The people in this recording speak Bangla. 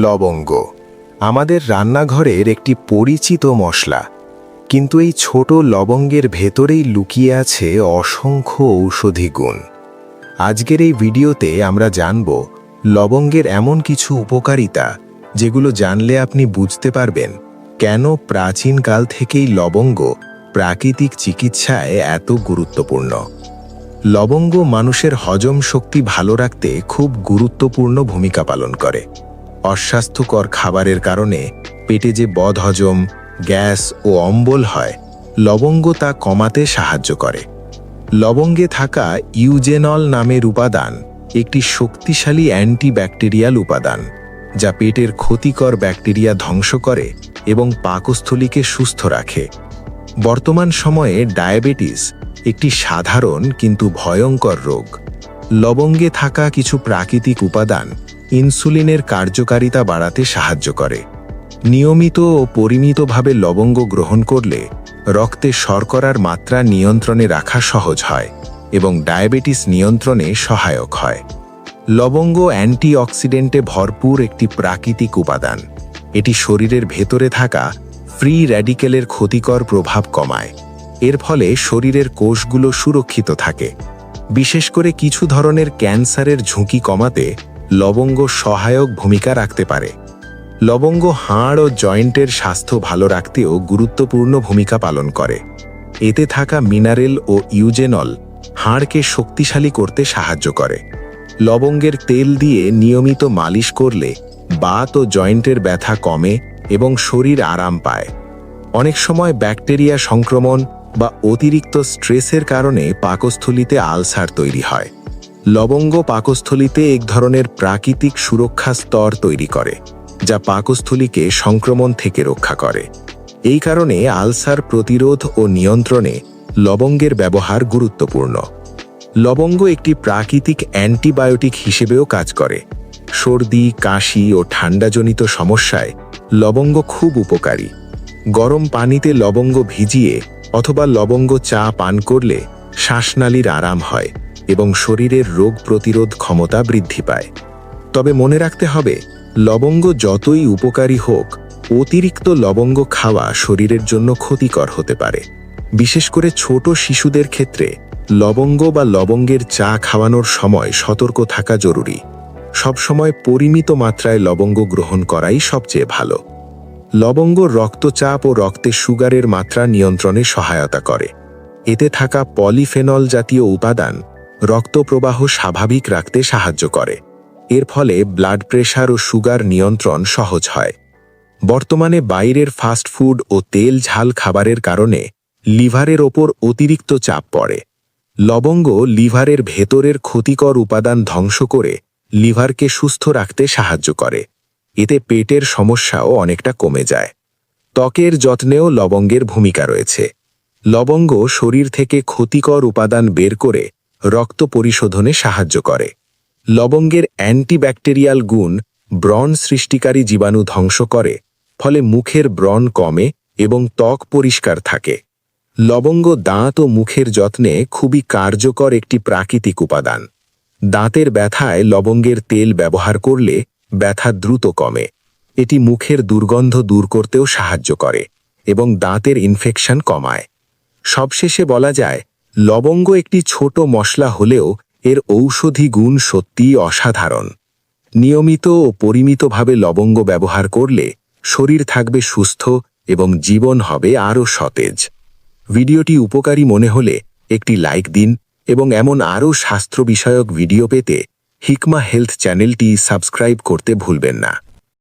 লবঙ্গ আমাদের রান্নাঘরের একটি পরিচিত মশলা, কিন্তু এই ছোট লবঙ্গের ভেতরেই লুকিয়ে আছে অসংখ্য ঔষধি গুণ। আজকের এই ভিডিওতে আমরা জানব লবঙ্গের এমন কিছু উপকারিতা যেগুলো জানলে আপনি বুঝতে পারবেন কেন প্রাচীনকাল থেকেই লবঙ্গ প্রাকৃতিক চিকিৎসায় এত গুরুত্বপূর্ণ। লবঙ্গ মানুষের হজম শক্তি ভালো রাখতে খুব গুরুত্বপূর্ণ ভূমিকা পালন করে। অস্বাস্থ্যকর খাবারের কারণে পেটে যে বদহজম, গ্যাস ও অম্বল হয়, লবঙ্গ তা কমাতে সাহায্য করে। লবঙ্গে থাকা ইউজেনল নামের উপাদান একটি শক্তিশালী অ্যান্টিব্যাকটেরিয়াল উপাদান, যা পেটের ক্ষতিকর ব্যাকটেরিয়া ধ্বংস করে এবং পাকস্থলীকে সুস্থ রাখে। বর্তমান সময়ে ডায়াবেটিস একটি সাধারণ কিন্তু ভয়ঙ্কর রোগ। লবঙ্গে থাকা কিছু প্রাকৃতিক উপাদান ইনসুলিনের কার্যকারিতা বাড়াতে সাহায্য করে। নিয়মিত ও পরিমিতভাবে লবঙ্গ গ্রহণ করলে রক্তে শর্করার মাত্রা নিয়ন্ত্রণে রাখা সহজ হয় এবং ডায়াবেটিস নিয়ন্ত্রণে সহায়ক হয়। লবঙ্গ অ্যান্টিঅক্সিডেন্টে ভরপুর একটি প্রাকৃতিক উপাদান। এটি শরীরের ভেতরে থাকা ফ্রি র্যাডিক্যালের ক্ষতিকর প্রভাব কমায়। এর ফলে শরীরের কোষগুলো সুরক্ষিত থাকে। বিশেষ করে কিছু ধরনের ক্যান্সারের ঝুঁকি কমাতে লবঙ্গ সহায়ক ভূমিকা রাখতে পারে। লবঙ্গ হাড় ও জয়েন্টের স্বাস্থ্য ভালো রাখতেও গুরুত্বপূর্ণ ভূমিকা পালন করে। এতে থাকা মিনারেল ও ইউজেনল হাড়কে শক্তিশালী করতে সাহায্য করে। লবঙ্গের তেল দিয়ে নিয়মিত মালিশ করলে বাত ও জয়েন্টের ব্যথা কমে এবং শরীর আরাম পায়। অনেক সময় ব্যাকটেরিয়া সংক্রমণ বা অতিরিক্ত স্ট্রেসের কারণে পাকস্থলীতে আলসার তৈরি হয়। লবঙ্গ পাকস্থলীতে এক ধরনের প্রাকৃতিক সুরক্ষা স্তর তৈরি করে, যা পাকস্থলীকে সংক্রমণ থেকে রক্ষা করে। এই কারণে আলসার প্রতিরোধ ও নিয়ন্ত্রণে লবঙ্গের ব্যবহার গুরুত্বপূর্ণ। লবঙ্গ একটি প্রাকৃতিক অ্যান্টিবায়োটিক হিসেবেও কাজ করে। সর্দি, কাশি ও ঠান্ডাজনিত সমস্যায় লবঙ্গ খুব উপকারী। গরম পানিতে লবঙ্গ ভিজিয়ে অথবা লবঙ্গ চা পান করলে শ্বাসনালীর আরাম হয় এবং শরীরের রোগ প্রতিরোধ ক্ষমতা বৃদ্ধি পায়। তবে মনে রাখতে হবে, লবঙ্গ যতই উপকারী হোক, অতিরিক্ত লবঙ্গ খাওয়া শরীরের জন্য ক্ষতিকর হতে পারে। বিশেষ করে ছোট শিশুদের ক্ষেত্রে লবঙ্গ বা লবঙ্গের চা খাওয়ানোর সময় সতর্ক থাকা জরুরি। সবসময় পরিমিত মাত্রায় লবঙ্গ গ্রহণ করাই সবচেয়ে ভালো। লবঙ্গ রক্তচাপ ও রক্তে সুগারের মাত্রা নিয়ন্ত্রণে সহায়তা করে। এতে থাকা পলিফেনল জাতীয় উপাদান রক্তপ্রবাহ স্বাভাবিক রাখতে সাহায্য করে। এর ফলে ব্লাড প্রেশার ও সুগার নিয়ন্ত্রণ সহজ হয়। বর্তমানে বাইরের ফাস্ট ফুড ও তেল ঝাল খাবারের কারণে লিভারের ওপর অতিরিক্ত চাপ পড়ে। লবঙ্গ লিভারের ভেতরের ক্ষতিকর উপাদান ধ্বংস করে লিভারকে সুস্থ রাখতে সাহায্য করে। এতে পেটের সমস্যাও অনেকটা কমে যায়। ত্বকের যত্নেও লবঙ্গের ভূমিকা রয়েছে। লবঙ্গ শরীর থেকে ক্ষতিকর উপাদান বের করে রক্ত পরিশোধনে সাহায্য করে। লবঙ্গের অ্যান্টিব্যাকটেরিয়াল গুণ ব্রণ সৃষ্টিকারী জীবাণু ধ্বংস করে, ফলে মুখের ব্রণ কমে এবং ত্বক পরিষ্কার থাকে। লবঙ্গ দাঁত ও মুখের যত্নে খুবই কার্যকর একটি প্রাকৃতিক উপাদান। দাঁতের ব্যথায় লবঙ্গের তেল ব্যবহার করলে ব্যথা দ্রুত কমে। এটি মুখের দুর্গন্ধ দূর করতেও সাহায্য করে এবং দাঁতের ইনফেকশন কমায়। সবশেষে বলা যায়, লবঙ্গ একটি ছোট মশলা হলেও এর ঔষধি গুণ সত্যিই অসাধারণ। নিয়মিত ও পরিমিতভাবে লবঙ্গ ব্যবহার করলে শরীর থাকবে সুস্থ এবং জীবন হবে আরও সতেজ। ভিডিওটি উপকারী মনে হলে একটি লাইক দিন এবং এমন আরও স্বাস্থ্য বিষয়ক ভিডিও পেতে হিকমা হেলথ চ্যানেলটি সাবস্ক্রাইব করতে ভুলবেন না।